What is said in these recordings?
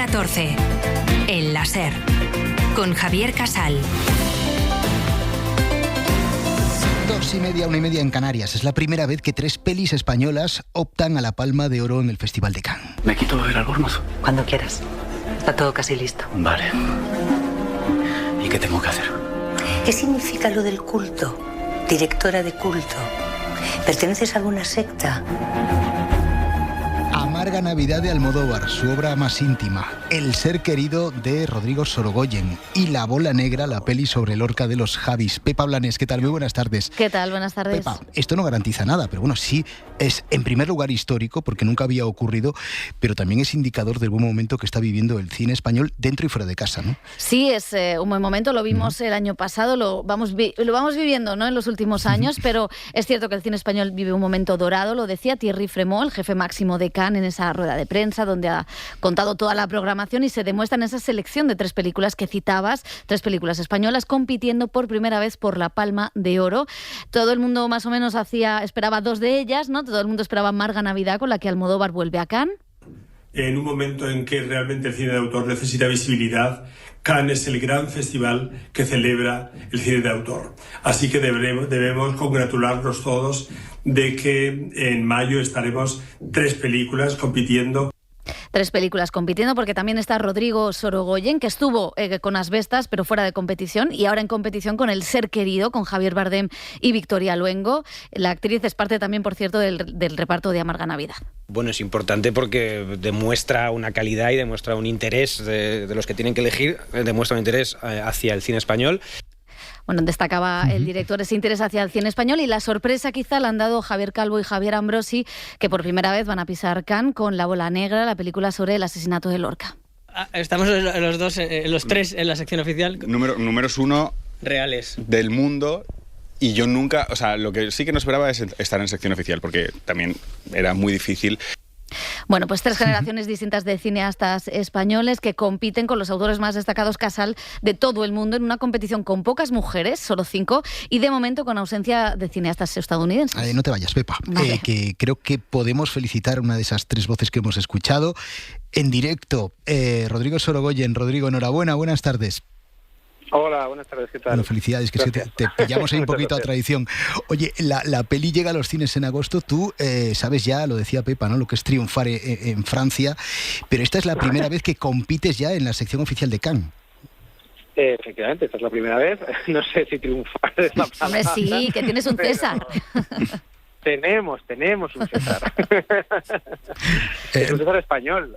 14. El láser. Con Javier Casal. 2:30, 1:30 en Canarias. Es la primera vez que 3 pelis españolas optan a la Palma de Oro en el Festival de Cannes. ¿Me quito el albornoz? Cuando quieras. Está todo casi listo. Vale. ¿Y qué tengo que hacer? ¿Qué significa lo del culto? Directora de culto. ¿Perteneces a alguna secta? Amarga Navidad de Almodóvar, su obra más íntima. El ser querido de Rodrigo Sorogoyen. Y La bola negra, la peli sobre Lorca de los Javis. Pepa Blanes, ¿qué tal? Muy buenas tardes. ¿Qué tal? Buenas tardes. Pepa, esto no garantiza nada, pero bueno, sí es en primer lugar histórico, porque nunca había ocurrido, pero también es indicador del buen momento que está viviendo el cine español dentro y fuera de casa, ¿no? Sí, es un buen momento, lo vimos el año pasado, lo vamos viviendo, ¿no?, en los últimos años, pero es cierto que el cine español vive un momento dorado, lo decía Thierry Frémaux, el jefe máximo de Cannes, en esa rueda de prensa donde ha contado toda la programación, y se demuestra en esa selección de 3 películas que citabas, 3 películas españolas compitiendo por primera vez por la Palma de Oro. Todo el mundo más o menos esperaba 2 de ellas, ¿no? Todo el mundo esperaba Amarga Navidad, con la que Almodóvar vuelve a Cannes. En un momento en que realmente el cine de autor necesita visibilidad, Cannes es el gran festival que celebra el cine de autor. Así que debemos congratularnos todos de que en mayo estaremos 3 películas compitiendo. 3 películas compitiendo, porque también está Rodrigo Sorogoyen, que estuvo con Asbestas, pero fuera de competición, y ahora en competición con El ser querido, con Javier Bardem y Victoria Luengo. La actriz es parte también, por cierto, del reparto de Amarga Navidad. Bueno, es importante porque demuestra una calidad y demuestra un interés de los que tienen que elegir, demuestra un interés hacia el cine español. Bueno, destacaba el director ese interés hacia el cine español, y la sorpresa quizá la han dado Javier Calvo y Javier Ambrosi, que por primera vez van a pisar Cannes con La bola negra, la película sobre el asesinato de Lorca. Estamos los 3 en la sección oficial. Números 1 reales del mundo. Y yo nunca, o sea, lo que sí que no esperaba es estar en sección oficial, porque también era muy difícil. Bueno, pues 3 generaciones distintas de cineastas españoles que compiten con los autores más destacados, Casal, de todo el mundo, en una competición con pocas mujeres, solo 5, y de momento con ausencia de cineastas estadounidenses. No te vayas, Pepa, vale. Que creo que podemos felicitar a una de esas 3 voces que hemos escuchado en directo. Rodrigo Sorogoyen. Rodrigo, enhorabuena, buenas tardes. Hola, buenas tardes, ¿qué tal? Bueno, felicidades, que es que te pillamos ahí un poquito a tradición. Oye, la peli llega a los cines en agosto. Tú sabes ya, lo decía Pepa, ¿no?, lo que es triunfar en Francia, pero esta es la primera vez que compites ya en la sección oficial de Cannes. Efectivamente, esta es la primera vez. No sé si triunfar es la palabra. Hombre, sí, que tienes un César. Tenemos un César. Es un César español.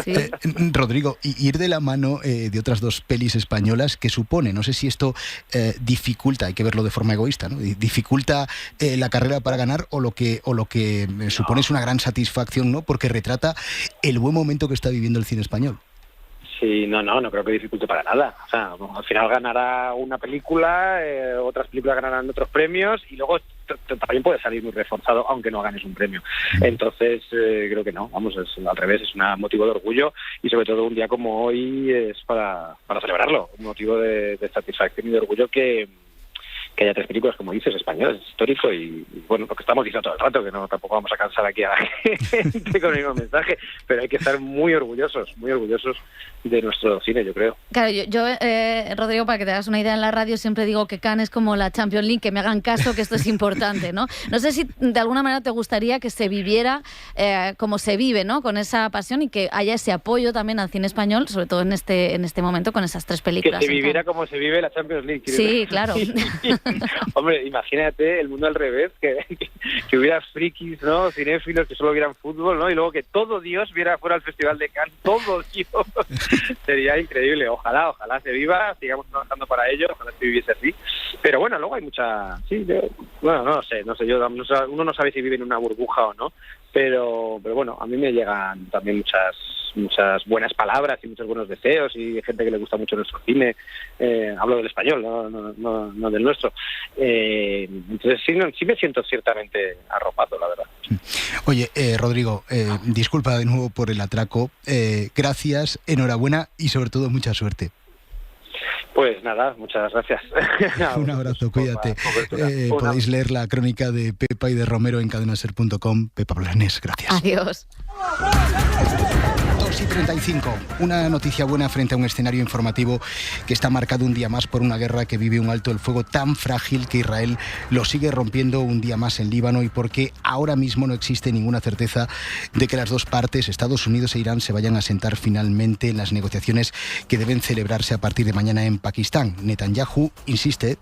Sí. Rodrigo, ir de la mano de otras 2 pelis españolas, ¿qué supone? No sé si esto dificulta, hay que verlo de forma egoísta, ¿no?, dificulta la carrera para ganar, o lo que supone es una gran satisfacción, ¿no?, porque retrata el buen momento que está viviendo el cine español. Sí, no creo que dificulte para nada. O sea, al final ganará una película, otras películas ganarán otros premios, y luego también puede salir muy reforzado aunque no ganes un premio. Entonces creo que no, vamos, es al revés, es un motivo de orgullo, y sobre todo un día como hoy es para celebrarlo, un motivo de satisfacción y de orgullo que haya 3 películas, como dices, españolas, es histórico, y bueno, lo que estamos diciendo todo el rato, que no tampoco vamos a cansar aquí a la gente con el mismo mensaje, pero hay que estar muy orgullosos de nuestro cine, yo creo. Claro, yo Rodrigo, para que te hagas una idea, en la radio siempre digo que Cannes es como la Champions League, que me hagan caso, que esto es importante, ¿no? No sé si de alguna manera te gustaría que se viviera como se vive, ¿no?, con esa pasión, y que haya ese apoyo también al cine español, sobre todo en este momento con esas 3 películas. Que se viviera como se vive la Champions League. Sí, claro. Hombre, imagínate el mundo al revés, que hubiera frikis, ¿no?, cinéfilos, que solo vieran fútbol, ¿no?, y luego que todo Dios fuera al Festival de Cannes, todo Dios. Sería increíble. Ojalá se viva, sigamos trabajando para ello, ojalá se viviese así. Pero bueno, luego hay mucha... Sí, bueno, no sé, uno no sabe si vive en una burbuja o no, pero bueno, a mí me llegan también muchas buenas palabras y muchos buenos deseos, y gente que le gusta mucho nuestro cine. Hablo del español, no del nuestro. Entonces sí me siento ciertamente arropado, la verdad. Oye, Rodrigo, disculpa de nuevo por el atraco. Gracias, enhorabuena y sobre todo mucha suerte. Pues nada, muchas gracias. Un abrazo, cuídate. Podéis leer la crónica de Pepa y de Romero en cadenaser.com. Pepa Blanes, gracias. Adiós. 2:35. Una noticia buena frente a un escenario informativo que está marcado un día más por una guerra que vive un alto el fuego tan frágil que Israel lo sigue rompiendo un día más en Líbano, y porque ahora mismo no existe ninguna certeza de que las dos partes, Estados Unidos e Irán, se vayan a sentar finalmente en las negociaciones que deben celebrarse a partir de mañana en Pakistán. Netanyahu insiste: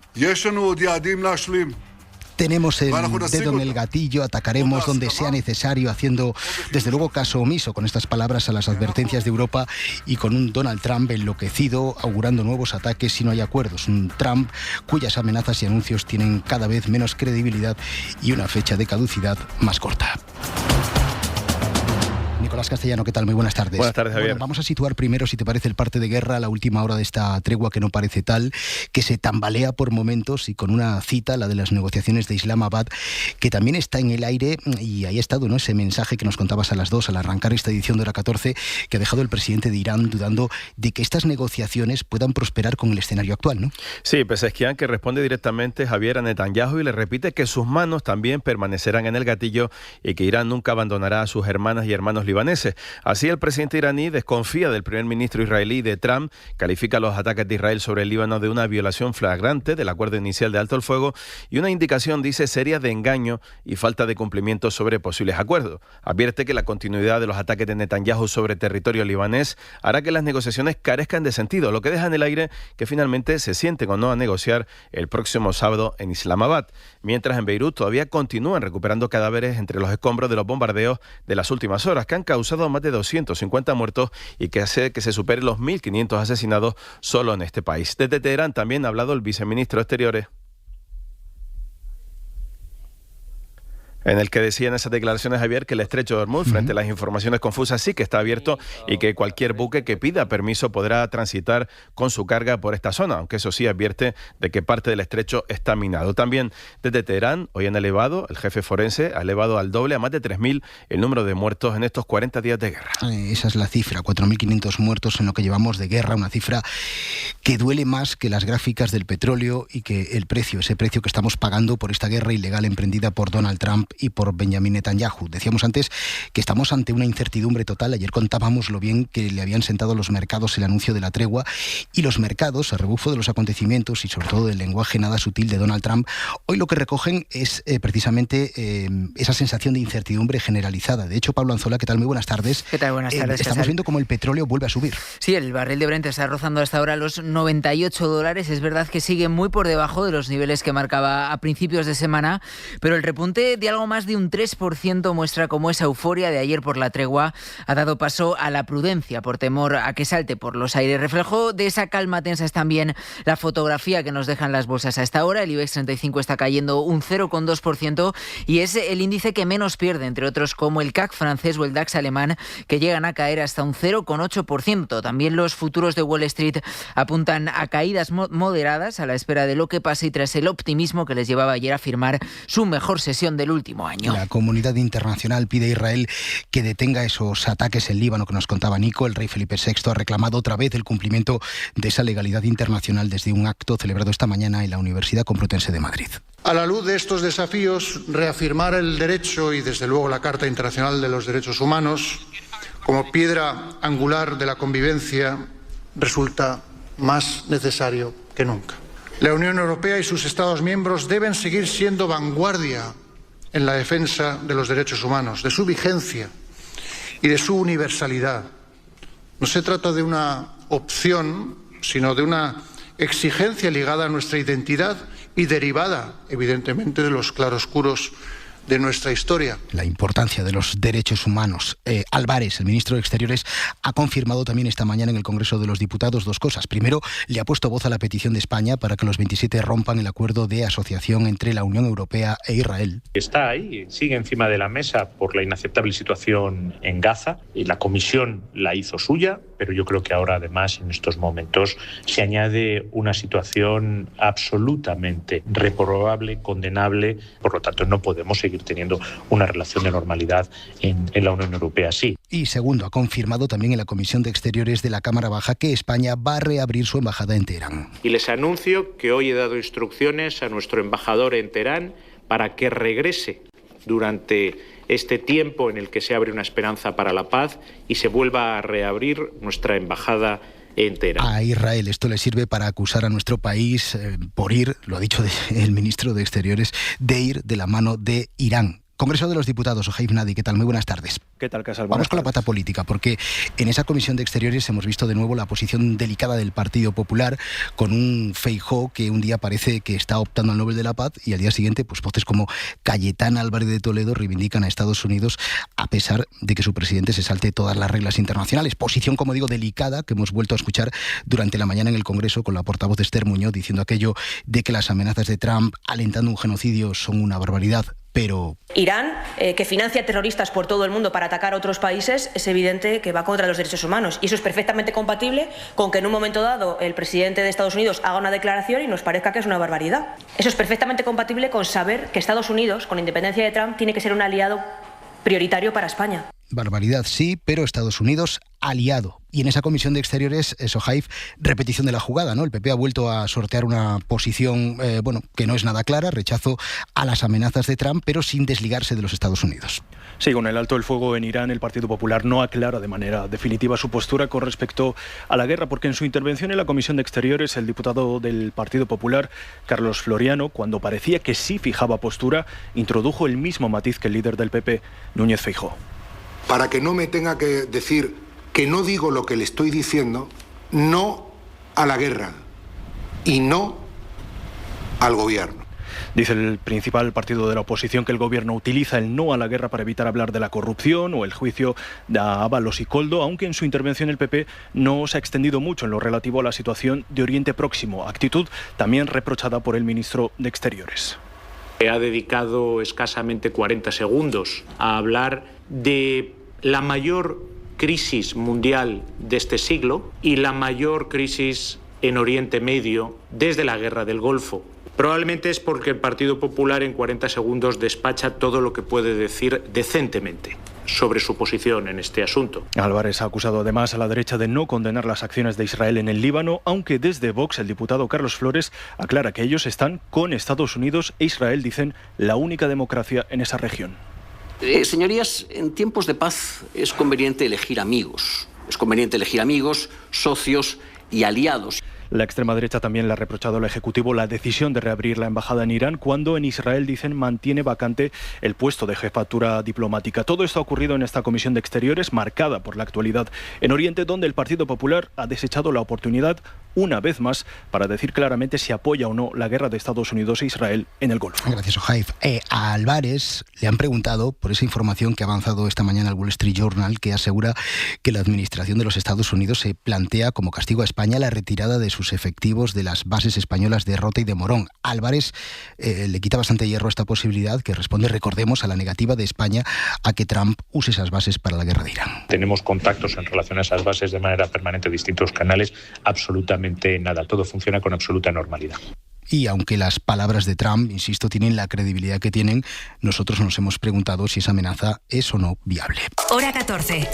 tenemos el dedo en el gatillo, atacaremos donde sea necesario, haciendo desde luego caso omiso, con estas palabras, a las advertencias de Europa, y con un Donald Trump enloquecido, augurando nuevos ataques si no hay acuerdos. Un Trump cuyas amenazas y anuncios tienen cada vez menos credibilidad y una fecha de caducidad más corta. Nicolás Castellano, ¿qué tal? Muy buenas tardes. Buenas tardes, Javier. Bueno, vamos a situar primero, si te parece, el parte de guerra, la última hora de esta tregua que no parece tal, que se tambalea por momentos, y con una cita, la de las negociaciones de Islamabad, que también está en el aire, y ahí ha estado, ¿no?, ese mensaje que nos contabas a las 2 al arrancar esta edición de Hora 14, que ha dejado el presidente de Irán dudando de que estas negociaciones puedan prosperar con el escenario actual, ¿no? Sí, Pezeshkian, que responde directamente, Javier, a Netanyahu, y le repite que sus manos también permanecerán en el gatillo y que Irán nunca abandonará a sus hermanas y hermanos libaneses. Así, el presidente iraní desconfía del primer ministro israelí, de Trump, califica los ataques de Israel sobre el Líbano de una violación flagrante del acuerdo inicial de alto el fuego y una indicación, dice, seria de engaño y falta de cumplimiento sobre posibles acuerdos. Advierte que la continuidad de los ataques de Netanyahu sobre territorio libanés hará que las negociaciones carezcan de sentido, lo que deja en el aire que finalmente se sienten o no a negociar el próximo sábado en Islamabad. Mientras, en Beirut todavía continúan recuperando cadáveres entre los escombros de los bombardeos de las últimas horas, que han causado más de 250 muertos y que hace que se superen los 1.500 asesinados solo en este país. Desde Teherán también ha hablado el viceministro de Exteriores, en el que decía en esas declaraciones, Javier, que el estrecho de Hormuz, frente a las informaciones confusas, sí que está abierto y que cualquier buque que pida permiso podrá transitar con su carga por esta zona, aunque eso sí advierte de que parte del estrecho está minado. También desde Teherán, hoy han elevado, el jefe forense ha elevado al doble, a más de 3.000, el número de muertos en estos 40 días de guerra. Esa es la cifra, 4.500 muertos en lo que llevamos de guerra, una cifra que duele más que las gráficas del petróleo y que el precio, ese precio que estamos pagando por esta guerra ilegal emprendida por Donald Trump y por Benjamin Netanyahu. Decíamos antes que estamos ante una incertidumbre total. Ayer contábamos lo bien que le habían sentado a los mercados el anuncio de la tregua, y los mercados, a rebufo de los acontecimientos y sobre todo del lenguaje nada sutil de Donald Trump, hoy lo que recogen es precisamente esa sensación de incertidumbre generalizada. De hecho, Pablo Anzola, ¿qué tal? Muy buenas tardes. ¿Qué tal? Buenas tardes. Estamos viendo cómo el petróleo vuelve a subir. Sí, el barril de Brent está rozando hasta ahora los $98. Es verdad que sigue muy por debajo de los niveles que marcaba a principios de semana, pero el repunte de algo más de un 3% muestra cómo esa euforia de ayer por la tregua ha dado paso a la prudencia por temor a que salte por los aires. Reflejo de esa calma tensa es también la fotografía que nos dejan las bolsas a esta hora. El IBEX 35 está cayendo un 0,2% y es el índice que menos pierde, entre otros como el CAC francés o el DAX alemán, que llegan a caer hasta un 0,8%. También los futuros de Wall Street apuntan a caídas moderadas a la espera de lo que pase y tras el optimismo que les llevaba ayer a firmar su mejor sesión del último año. La comunidad internacional pide a Israel que detenga esos ataques en Líbano que nos contaba Nico. El rey Felipe VI ha reclamado otra vez el cumplimiento de esa legalidad internacional desde un acto celebrado esta mañana en la Universidad Complutense de Madrid. A la luz de estos desafíos, reafirmar el derecho y, desde luego, la Carta Internacional de los Derechos Humanos como piedra angular de la convivencia resulta más necesario que nunca. La Unión Europea y sus Estados miembros deben seguir siendo vanguardia en la defensa de los derechos humanos, de su vigencia y de su universalidad. No se trata de una opción, sino de una exigencia ligada a nuestra identidad y derivada, evidentemente, de los claroscuros de nuestra historia. La importancia de los derechos humanos. Álvarez, el ministro de Exteriores, ha confirmado también esta mañana en el Congreso de los Diputados dos cosas. Primero, le ha puesto voz a la petición de España para que los 27 rompan el acuerdo de asociación entre la Unión Europea e Israel. Está ahí, sigue encima de la mesa por la inaceptable situación en Gaza, y la Comisión la hizo suya, pero yo creo que ahora, además, en estos momentos, se añade una situación absolutamente reprobable, condenable. Por lo tanto, no podemos seguir teniendo una relación de normalidad en la Unión Europea, sí. Y segundo, ha confirmado también en la Comisión de Exteriores de la Cámara Baja que España va a reabrir su embajada en Teherán. Y les anuncio que hoy he dado instrucciones a nuestro embajador en Teherán para que regrese durante este tiempo en el que se abre una esperanza para la paz y se vuelva a reabrir nuestra embajada entera. A Israel esto le sirve para acusar a nuestro país por ir, lo ha dicho el ministro de Exteriores, de ir de la mano de Irán. Congreso de los Diputados, Ojaib Nadi, ¿qué tal? Muy buenas tardes. ¿Qué tal, Casal? Vamos con la pata política, porque en esa Comisión de Exteriores hemos visto de nuevo la posición delicada del Partido Popular, con un Feijóo que un día parece que está optando al Nobel de la Paz y al día siguiente pues voces como Cayetana Álvarez de Toledo reivindican a Estados Unidos a pesar de que su presidente se salte todas las reglas internacionales. Posición, como digo, delicada que hemos vuelto a escuchar durante la mañana en el Congreso con la portavoz Esther Muñoz diciendo aquello de que las amenazas de Trump alentando un genocidio son una barbaridad. Pero Irán, que financia terroristas por todo el mundo para atacar a otros países, es evidente que va contra los derechos humanos. Y eso es perfectamente compatible con que en un momento dado el presidente de Estados Unidos haga una declaración y nos parezca que es una barbaridad. Eso es perfectamente compatible con saber que Estados Unidos, con independencia de Trump, tiene que ser un aliado prioritario para España. Barbaridad sí, pero Estados Unidos aliado. Y en esa Comisión de Exteriores, Ojaib, repetición de la jugada, ¿no? El PP ha vuelto a sortear una posición, que no es nada clara, rechazo a las amenazas de Trump, pero sin desligarse de los Estados Unidos. Sí, con el alto el fuego en Irán, el Partido Popular no aclara de manera definitiva su postura con respecto a la guerra, porque en su intervención en la Comisión de Exteriores, el diputado del Partido Popular, Carlos Floriano, cuando parecía que sí fijaba postura, introdujo el mismo matiz que el líder del PP, Núñez Feijóo. Para que no me tenga que decir que no digo lo que le estoy diciendo, no a la guerra y no al gobierno. Dice el principal partido de la oposición que el gobierno utiliza el no a la guerra para evitar hablar de la corrupción o el juicio de Ábalos y Koldo, aunque en su intervención el PP no se ha extendido mucho en lo relativo a la situación de Oriente Próximo, actitud también reprochada por el ministro de Exteriores. Ha dedicado escasamente 40 segundos a hablar de la mayor crisis mundial de este siglo y la mayor crisis en Oriente Medio desde la Guerra del Golfo. Probablemente es porque el Partido Popular en 40 segundos despacha todo lo que puede decir decentemente sobre su posición en este asunto. Álvarez ha acusado además a la derecha de no condenar las acciones de Israel en el Líbano, aunque desde Vox el diputado Carlos Flores aclara que ellos están con Estados Unidos e Israel, dicen, la única democracia en esa región. Señorías, en tiempos de paz es conveniente elegir amigos. Es conveniente elegir amigos, socios y aliados. La extrema derecha también le ha reprochado al Ejecutivo la decisión de reabrir la embajada en Irán, cuando en Israel, dicen, mantiene vacante el puesto de jefatura diplomática. Todo esto ha ocurrido en esta Comisión de Exteriores, marcada por la actualidad en Oriente, donde el Partido Popular ha desechado la oportunidad, una vez más, para decir claramente si apoya o no la guerra de Estados Unidos e Israel en el Golfo. Gracias, Ojaib. A Álvarez le han preguntado por esa información que ha avanzado esta mañana el Wall Street Journal, que asegura que la administración de los Estados Unidos se plantea como castigo a España la retirada de sus efectivos de las bases españolas de Rota y de Morón. Álvarez le quita bastante hierro a esta posibilidad, que responde, recordemos, a la negativa de España a que Trump use esas bases para la guerra de Irán. Tenemos contactos en relación a esas bases de manera permanente, distintos canales, absolutamente nada. Todo funciona con absoluta normalidad. Y aunque las palabras de Trump, insisto, tienen la credibilidad que tienen, nosotros nos hemos preguntado si esa amenaza es o no viable. Hora 14.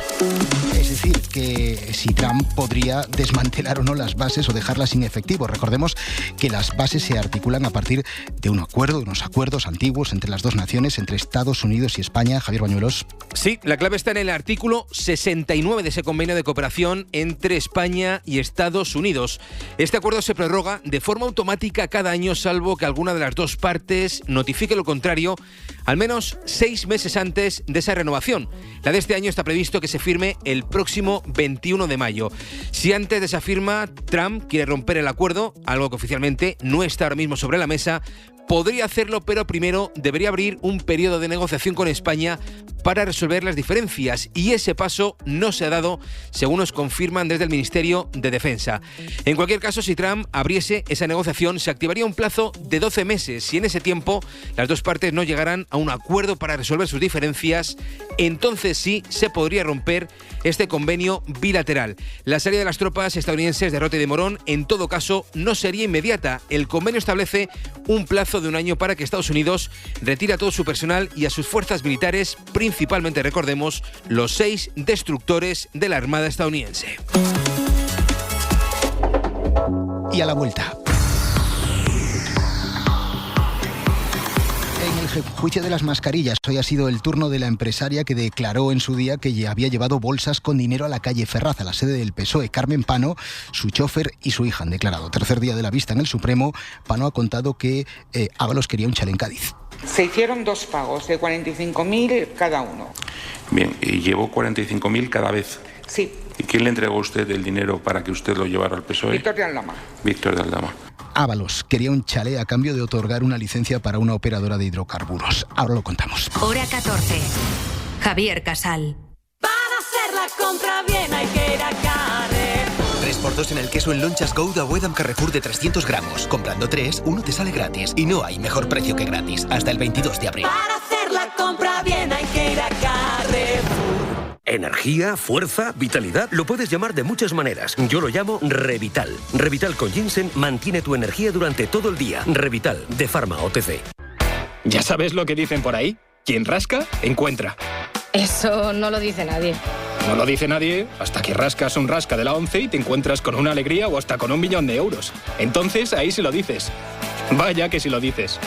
Es decir, que si Trump podría desmantelar o no las bases o dejarlas sin efectivo. Recordemos que las bases se articulan a partir de un acuerdo, de unos acuerdos antiguos entre las dos naciones, entre Estados Unidos y España. Javier Bañuelos. Sí, la clave está en el artículo 69 de ese convenio de cooperación entre España y Estados Unidos. Este acuerdo se prorroga de forma automática cada año, salvo que alguna de las dos partes notifique lo contrario, al menos 6 meses antes de esa renovación. La de este año está previsto que se firme el próximo 21 de mayo. Si antes de esa firma Trump quiere romper el acuerdo, algo que oficialmente no está ahora mismo sobre la mesa, podría hacerlo, pero primero debería abrir un periodo de negociación con España para resolver las diferencias, y ese paso no se ha dado, según nos confirman desde el Ministerio de Defensa. En cualquier caso, si Trump abriese esa negociación, se activaría un plazo de 12 meses. Si en ese tiempo las dos partes no llegaran a un acuerdo para resolver sus diferencias, entonces sí se podría romper este convenio bilateral. La salida de las tropas estadounidenses de Rota y de Morón, en todo caso, no sería inmediata. El convenio establece un plazo de un año para que Estados Unidos retire a todo su personal y a sus fuerzas militares, principalmente, recordemos, los 6 destructores de la Armada estadounidense. Y a la vuelta. En el juicio de las mascarillas. Hoy ha sido el turno de la empresaria que declaró en su día que había llevado bolsas con dinero a la calle Ferraz, a la sede del PSOE. Carmen Pano, su chofer y su hija han declarado. Tercer día de la vista en el Supremo. Pano ha contado que Ábalos quería un chalet en Cádiz. Se hicieron 2 pagos de 45.000 cada uno. Bien, ¿y llevó 45.000 cada vez? Sí. ¿Y quién le entregó a usted el dinero para que usted lo llevara al PSOE? Víctor de Aldama. Víctor de Aldama. Ábalos quería un chalet a cambio de otorgar una licencia para una operadora de hidrocarburos. Ahora lo contamos. Hora 14. Javier Casal. Para hacer la compra bien hay que ir a Carrefour. 3x2 en el queso en lonchas Gouda o Edam Carrefour de 300 gramos. Comprando 3, uno te sale gratis. Y no hay mejor precio que gratis. Hasta el 22 de abril. Para hacer la compra bien hay que ir a Carrefour. Energía, fuerza, vitalidad, lo puedes llamar de muchas maneras. Yo lo llamo Revital. Revital con ginseng mantiene tu energía durante todo el día. Revital, de Pharma OTC. ¿Ya sabes lo que dicen por ahí? Quien rasca, encuentra. Eso no lo dice nadie. No lo dice nadie hasta que rascas un rasca de la ONCE y te encuentras con una alegría o hasta con 1 millón de euros. Entonces ahí sí lo dices. Vaya que sí lo dices.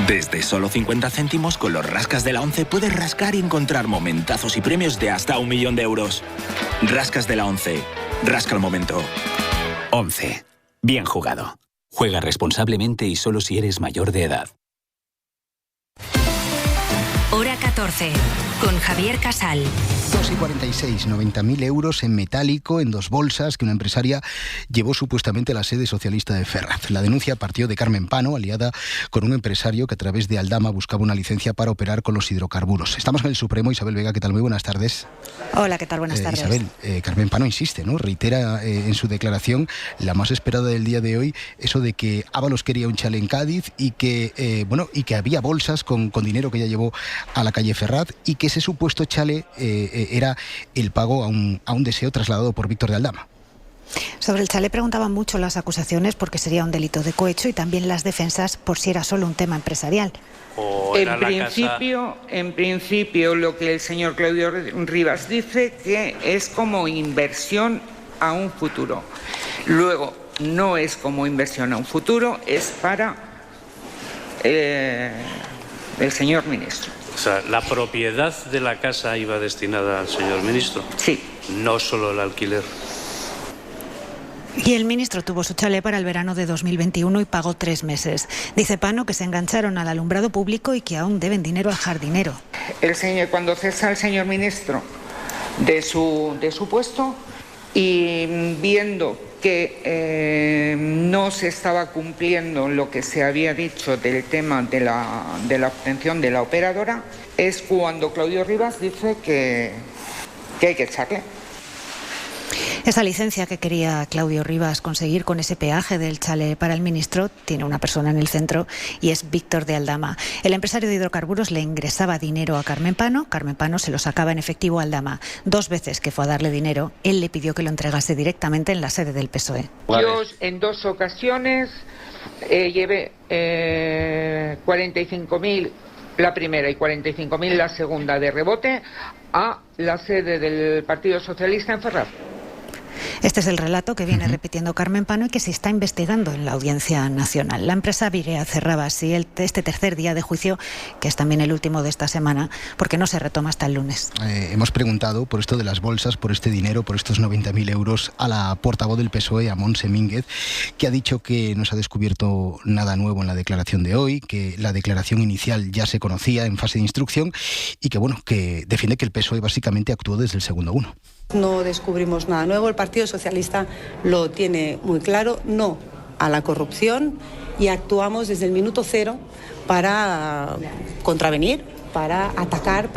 Desde solo 50 céntimos con los rascas de la ONCE puedes rascar y encontrar momentazos y premios de hasta 1 millón de euros. Rascas de la ONCE. Rasca el momento. ONCE. Bien jugado. Juega responsablemente y solo si eres mayor de edad. Hora 14. Con Javier Casal. 2,46, 90.000 euros en metálico en 2 bolsas que una empresaria llevó supuestamente a la sede socialista de Ferraz. La denuncia partió de Carmen Pano, aliada con un empresario que a través de Aldama buscaba una licencia para operar con los hidrocarburos. Estamos en el Supremo. Isabel Vega, ¿qué tal? Muy buenas tardes. Hola, ¿qué tal? Buenas tardes. Isabel, Carmen Pano insiste, ¿no? Reitera en su declaración, la más esperada del día de hoy, eso de que Ábalos quería un chalet en Cádiz y que, y que había bolsas con dinero que ella llevó a la calle Ferraz y que ese supuesto chalet era el pago a un deseo trasladado por Víctor de Aldama. Sobre el chalet preguntaban mucho las acusaciones porque sería un delito de cohecho y también las defensas por si era solo un tema empresarial. En principio lo que el señor Claudio Rivas dice que es como inversión a un futuro. Luego no es como inversión a un futuro, es para el señor ministro. O sea, ¿la propiedad de la casa iba destinada al señor ministro? Sí. No solo el alquiler. Y el ministro tuvo su chalet para el verano de 2021 y pagó 3 meses. Dice Pano que se engancharon al alumbrado público y que aún deben dinero al jardinero. Cuando cesa el señor ministro de su puesto y viendo que no se estaba cumpliendo lo que se había dicho del tema de la obtención de la operadora, es cuando Claudio Rivas dice que hay que echarle. Esa licencia que quería Claudio Rivas conseguir con ese peaje del chalet para el ministro tiene una persona en el centro y es Víctor de Aldama. El empresario de hidrocarburos le ingresaba dinero a Carmen Pano se lo sacaba en efectivo a Aldama. 2 veces que fue a darle dinero, él le pidió que lo entregase directamente en la sede del PSOE. Yo en 2 ocasiones llevé 45.000 la primera y 45.000 la segunda de rebote a la sede del Partido Socialista en Ferraz. Este es el relato que viene repitiendo Carmen Pano y que se está investigando en la Audiencia Nacional. La empresa Virea cerraba así este tercer día de juicio, que es también el último de esta semana, porque no se retoma hasta el lunes. Hemos preguntado por esto de las bolsas, por este dinero, por estos 90.000 euros a la portavoz del PSOE, a Montse Mínguez, que ha dicho que no se ha descubierto nada nuevo en la declaración de hoy, que la declaración inicial ya se conocía en fase de instrucción y que defiende que el PSOE básicamente actuó desde el segundo uno. No descubrimos nada nuevo, el Partido Socialista lo tiene muy claro, no a la corrupción, y actuamos desde el minuto 0 para contravenir, para atacar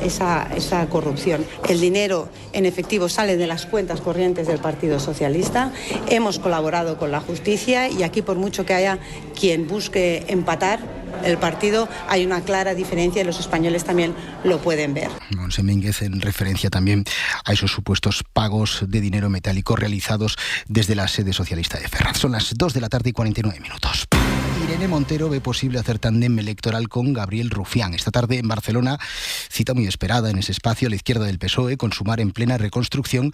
esa corrupción. El dinero en efectivo sale de las cuentas corrientes del Partido Socialista, hemos colaborado con la justicia y aquí, por mucho que haya quien busque empatar el partido, hay una clara diferencia y los españoles también lo pueden ver. Montse Mínguez en referencia también a esos supuestos pagos de dinero metálico realizados desde la sede socialista de Ferraz. Son las 2 de la tarde y 49 minutos. Irene Montero ve posible hacer tándem electoral con Gabriel Rufián. Esta tarde en Barcelona, cita muy esperada en ese espacio a la izquierda del PSOE, con Sumar en plena reconstrucción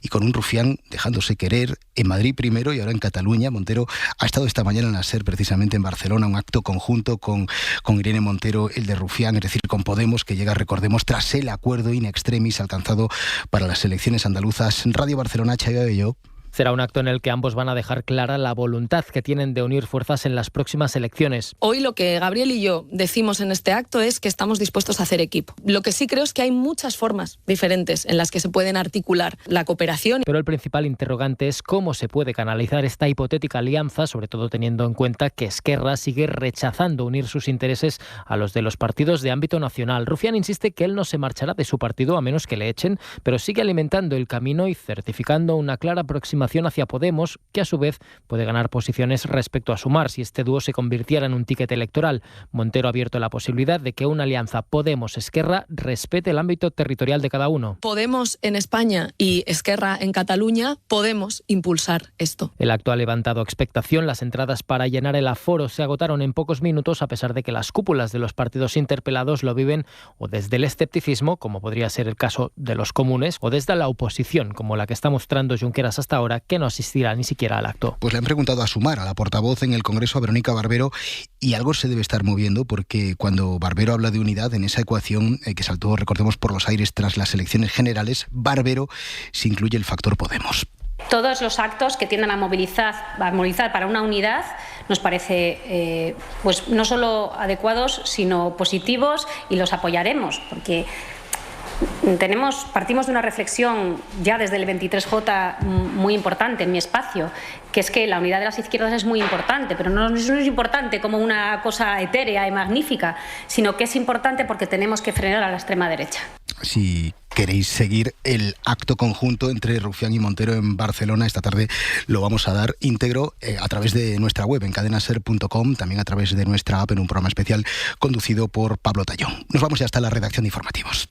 y con un Rufián dejándose querer en Madrid primero y ahora en Cataluña. Montero ha estado esta mañana en la SER, precisamente en Barcelona, un acto conjunto con Irene Montero, el de Rufián, es decir, con Podemos, que llega, recordemos, tras el acuerdo in extremis alcanzado para las elecciones andaluzas. Radio Barcelona, Chaya Bello. Será un acto en el que ambos van a dejar clara la voluntad que tienen de unir fuerzas en las próximas elecciones. Hoy lo que Gabriel y yo decimos en este acto es que estamos dispuestos a hacer equipo. Lo que sí creo es que hay muchas formas diferentes en las que se pueden articular la cooperación. Pero el principal interrogante es cómo se puede canalizar esta hipotética alianza, sobre todo teniendo en cuenta que Esquerra sigue rechazando unir sus intereses a los de los partidos de ámbito nacional. Rufián insiste que él no se marchará de su partido a menos que le echen, pero sigue alimentando el camino y certificando una clara aproximación hacia Podemos, que a su vez puede ganar posiciones respecto a Sumar si este dúo se convirtiera en un ticket electoral. Montero ha abierto la posibilidad de que una alianza Podemos-Esquerra respete el ámbito territorial de cada uno. Podemos en España y Esquerra en Cataluña podemos impulsar esto. El acto ha levantado expectación. Las entradas para llenar el aforo se agotaron en pocos minutos, a pesar de que las cúpulas de los partidos interpelados lo viven o desde el escepticismo, como podría ser el caso de los comunes, o desde la oposición, como la que está mostrando Junqueras hasta ahora, que no asistirá ni siquiera al acto. Pues le han preguntado a Sumar, a la portavoz en el Congreso, a Verónica Barbero, y algo se debe estar moviendo, porque cuando Barbero habla de unidad en esa ecuación que saltó, recordemos, por los aires tras las elecciones generales, Barbero se incluye el factor Podemos. Todos los actos que tiendan a movilizar para una unidad nos parece pues no solo adecuados, sino positivos, y los apoyaremos, porque partimos de una reflexión ya desde el 23J muy importante en mi espacio, que es que la unidad de las izquierdas es muy importante, pero no es importante como una cosa etérea y magnífica, sino que es importante porque tenemos que frenar a la extrema derecha. Si queréis seguir el acto conjunto entre Rufián y Montero en Barcelona, esta tarde lo vamos a dar íntegro a través de nuestra web en cadenaser.com, también a través de nuestra app en un programa especial conducido por Pablo Tallón. Nos vamos ya hasta la redacción de informativos.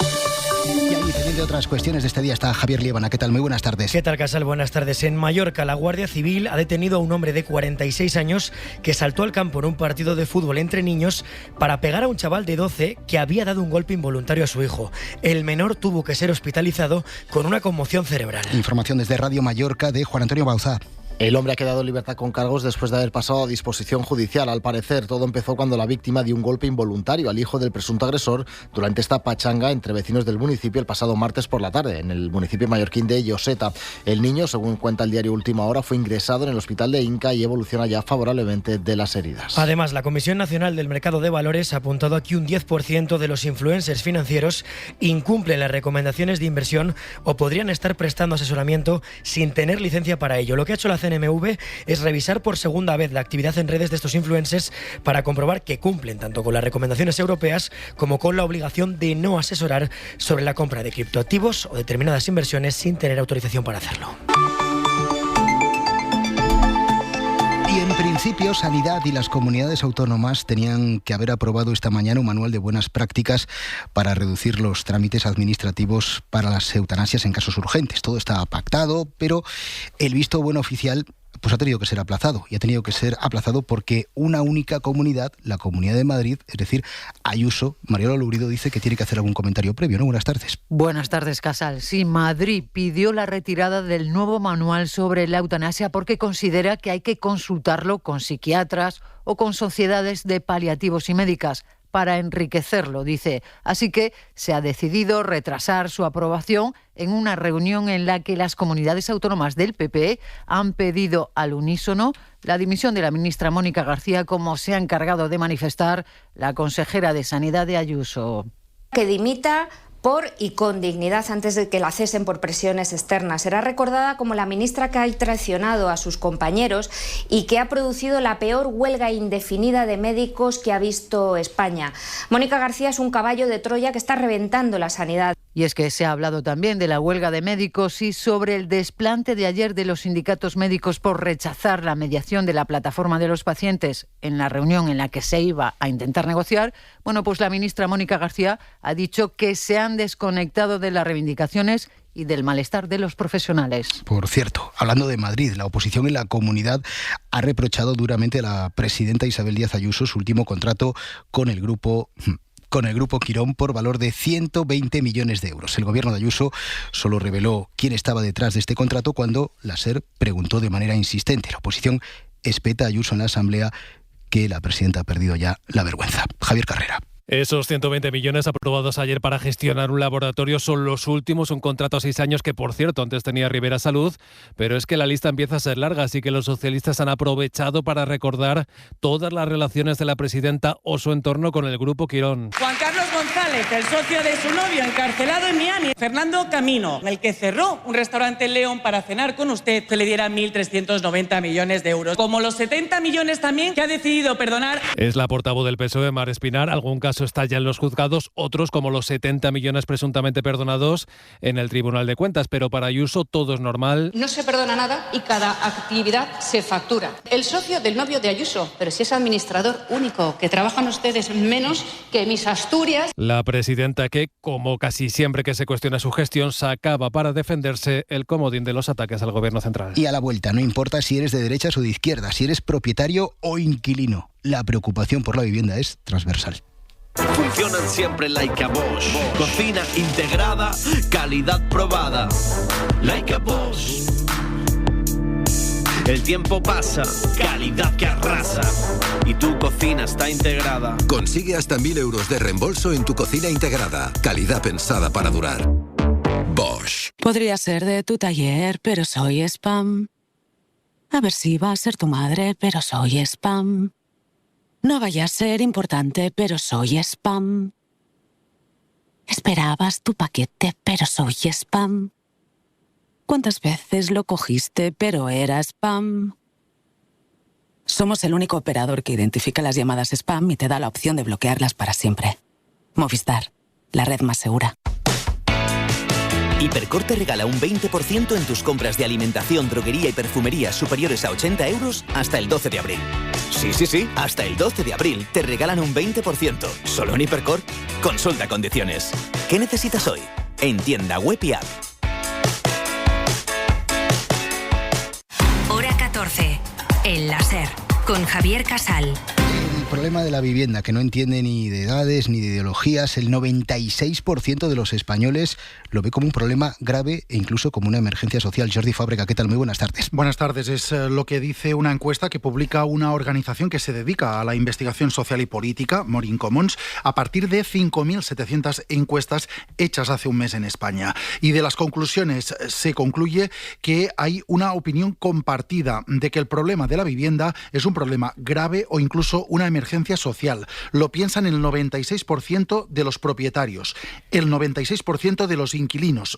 Y ahí, pendiente de otras cuestiones de este día, está Javier Liébana. ¿Qué tal? Muy buenas tardes. ¿Qué tal, Casal? Buenas tardes. En Mallorca, la Guardia Civil ha detenido a un hombre de 46 años que saltó al campo en un partido de fútbol entre niños para pegar a un chaval de 12 que había dado un golpe involuntario a su hijo. El menor tuvo que ser hospitalizado con una conmoción cerebral. Información desde Radio Mallorca de Juan Antonio Bauzá. El hombre ha quedado en libertad con cargos después de haber pasado a disposición judicial. Al parecer, todo empezó cuando la víctima dio un golpe involuntario al hijo del presunto agresor durante esta pachanga entre vecinos del municipio el pasado martes por la tarde, en el municipio mallorquín de Lloseta. El niño, según cuenta el diario Última Hora, fue ingresado en el hospital de Inca y evoluciona ya favorablemente de las heridas. Además, la Comisión Nacional del Mercado de Valores ha apuntado a que un 10% de los influencers financieros incumplen las recomendaciones de inversión o podrían estar prestando asesoramiento sin tener licencia para ello. Lo que ha hecho la CNMV es revisar por segunda vez la actividad en redes de estos influencers para comprobar que cumplen tanto con las recomendaciones europeas como con la obligación de no asesorar sobre la compra de criptoactivos o determinadas inversiones sin tener autorización para hacerlo. Y en principio, Sanidad y las comunidades autónomas tenían que haber aprobado esta mañana un manual de buenas prácticas para reducir los trámites administrativos para las eutanasias en casos urgentes. Todo está pactado, pero el visto bueno oficial pues ha tenido que ser aplazado. Y ha tenido que ser aplazado porque una única comunidad, la Comunidad de Madrid, es decir, Ayuso, Mariola Lourido, dice que tiene que hacer algún comentario previo, ¿no? Buenas tardes. Buenas tardes, Casal. Sí, Madrid pidió la retirada del nuevo manual sobre la eutanasia porque considera que hay que consultarlo con psiquiatras o con sociedades de paliativos y médicas para enriquecerlo, dice. Así que se ha decidido retrasar su aprobación en una reunión en la que las comunidades autónomas del PP han pedido al unísono la dimisión de la ministra Mónica García, como se ha encargado de manifestar la consejera de Sanidad de Ayuso. Que dimita por y con dignidad antes de que la cesen por presiones externas. Será recordada como la ministra que ha traicionado a sus compañeros y que ha producido la peor huelga indefinida de médicos que ha visto España. Mónica García es un caballo de Troya que está reventando la sanidad. Y es que se ha hablado también de la huelga de médicos y sobre el desplante de ayer de los sindicatos médicos por rechazar la mediación de la plataforma de los pacientes en la reunión en la que se iba a intentar negociar. Bueno, pues la ministra Mónica García ha dicho que se han desconectado de las reivindicaciones y del malestar de los profesionales. Por cierto, hablando de Madrid, la oposición en la comunidad ha reprochado duramente a la presidenta Isabel Díaz Ayuso su último contrato con el grupo Quirón por valor de 120 millones de euros. El gobierno de Ayuso solo reveló quién estaba detrás de este contrato cuando la SER preguntó de manera insistente. La oposición espeta a Ayuso en la Asamblea que la presidenta ha perdido ya la vergüenza. Javier Carrera. Esos 120 millones aprobados ayer para gestionar un laboratorio son los últimos, un contrato a 6 años que, por cierto, antes tenía Rivera Salud, pero es que la lista empieza a ser larga, así que los socialistas han aprovechado para recordar todas las relaciones de la presidenta o su entorno con el Grupo Quirón. Juan Carlos González, el socio de su novio, encarcelado en Miami. Fernando Camino, el que cerró un restaurante en León para cenar con usted, se le diera 1.390 millones de euros. Como los 70 millones también que ha decidido perdonar. Es la portavoz del PSOE, Mar Espinar. Algún caso está ya en los juzgados, otros como los 70 millones presuntamente perdonados en el Tribunal de Cuentas, pero para Ayuso todo es normal. No se perdona nada y cada actividad se factura. El socio del novio de Ayuso, pero si es administrador único, que trabajan ustedes menos que mis Asturias. La presidenta que, como casi siempre que se cuestiona su gestión, sacaba para defenderse el comodín de los ataques al gobierno central. Y a la vuelta, no importa si eres de derechas o de izquierdas, si eres propietario o inquilino, la preocupación por la vivienda es transversal. Funcionan siempre like a Bosch. Cocina integrada, calidad probada. Like a Bosch. El tiempo pasa, calidad que arrasa. Y tu cocina está integrada. Consigue hasta 1.000 euros de reembolso en tu cocina integrada. Calidad pensada para durar. Bosch. Podría ser de tu taller, pero soy spam. A ver si va a ser tu madre, pero soy spam. No vaya a ser importante, pero soy spam. Esperabas tu paquete, pero soy spam. ¿Cuántas veces lo cogiste, pero era spam? Somos el único operador que identifica las llamadas spam y te da la opción de bloquearlas para siempre. Movistar, la red más segura. Hipercor te regala un 20% en tus compras de alimentación, droguería y perfumería superiores a 80 euros hasta el 12 de abril. Sí, hasta el 12 de abril te regalan un 20%. ¿Solo en Hipercor? Consulta condiciones. ¿Qué necesitas hoy? En tienda web y app. Hora 14. El láser. Con Javier Casal. El problema de la vivienda, que no entiende ni de edades ni de ideologías, el 96% de los españoles lo ve como un problema grave e incluso como una emergencia social. Jordi Fábrega, ¿qué tal? Muy buenas tardes. Buenas tardes. Es lo que dice una encuesta que publica una organización que se dedica a la investigación social y política, Morin Commons, a partir de 5.700 encuestas hechas hace un mes en España. Y de las conclusiones se concluye que hay una opinión compartida de que el problema de la vivienda es un problema grave o incluso una emergencia social. Lo piensan el 96% de los propietarios, el 96% de los inquilinos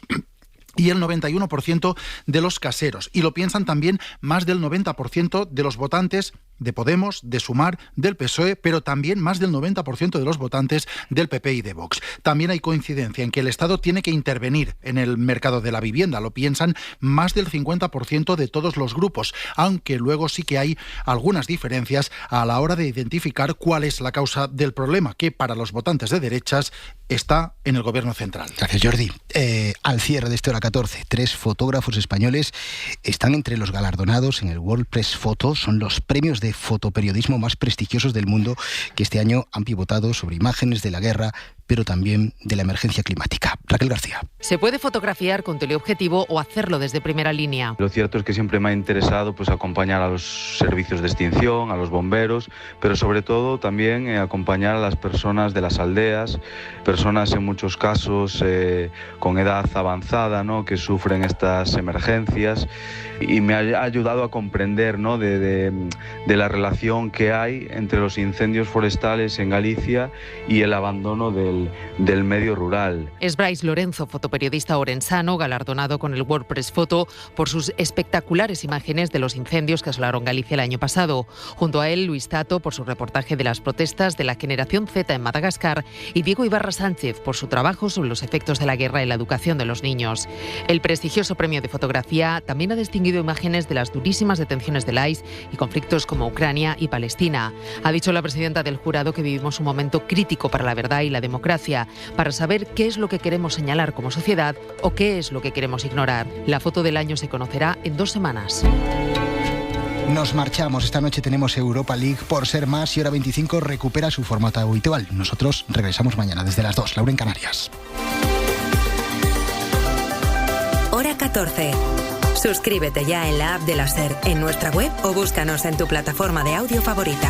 y el 91% de los caseros. Y lo piensan también más del 90% de los votantes de Podemos, de Sumar, del PSOE, pero también más del 90% de los votantes del PP y de Vox. También hay coincidencia en que el Estado tiene que intervenir en el mercado de la vivienda. Lo piensan más del 50% de todos los grupos, aunque luego sí que hay algunas diferencias a la hora de identificar cuál es la causa del problema, que para los votantes de derechas está en el Gobierno central. Gracias, Jordi. Al cierre de esta hora 14, 3 fotógrafos españoles están entre los galardonados en el World Press Photo. Son los premios de fotoperiodismo más prestigiosos del mundo, que este año han pivotado sobre imágenes de la guerra, pero también de la emergencia climática. Raquel García. Se puede fotografiar con teleobjetivo o hacerlo desde primera línea. Lo cierto es que siempre me ha interesado acompañar a los servicios de extinción, a los bomberos, pero sobre todo también acompañar a las personas de las aldeas, personas en muchos casos con edad avanzada, ¿no?, que sufren estas emergencias, y me ha ayudado a comprender, ¿no?, de la relación que hay entre los incendios forestales en Galicia y el abandono del medio rural. Es Bryce Lorenzo, fotoperiodista orensano, galardonado con el World Press Photo por sus espectaculares imágenes de los incendios que asolaron Galicia el año pasado. Junto a él, Luis Tato por su reportaje de las protestas de la generación Z en Madagascar y Diego Ibarra Sánchez por su trabajo sobre los efectos de la guerra en la educación de los niños. El prestigioso premio de fotografía también ha distinguido imágenes de las durísimas detenciones del ICE y conflictos como Ucrania y Palestina. Ha dicho la presidenta del jurado que vivimos un momento crítico para la verdad y la democracia, democracia, para saber qué es lo que queremos señalar como sociedad o qué es lo que queremos ignorar. La foto del año se conocerá en 2 semanas. Nos marchamos. Esta noche tenemos Europa League por ser más y Hora 25 recupera su formato habitual. Nosotros regresamos mañana desde las 2, la 1 en Canarias. Hora 14. Suscríbete ya en la app de la SER, en nuestra web o búscanos en tu plataforma de audio favorita.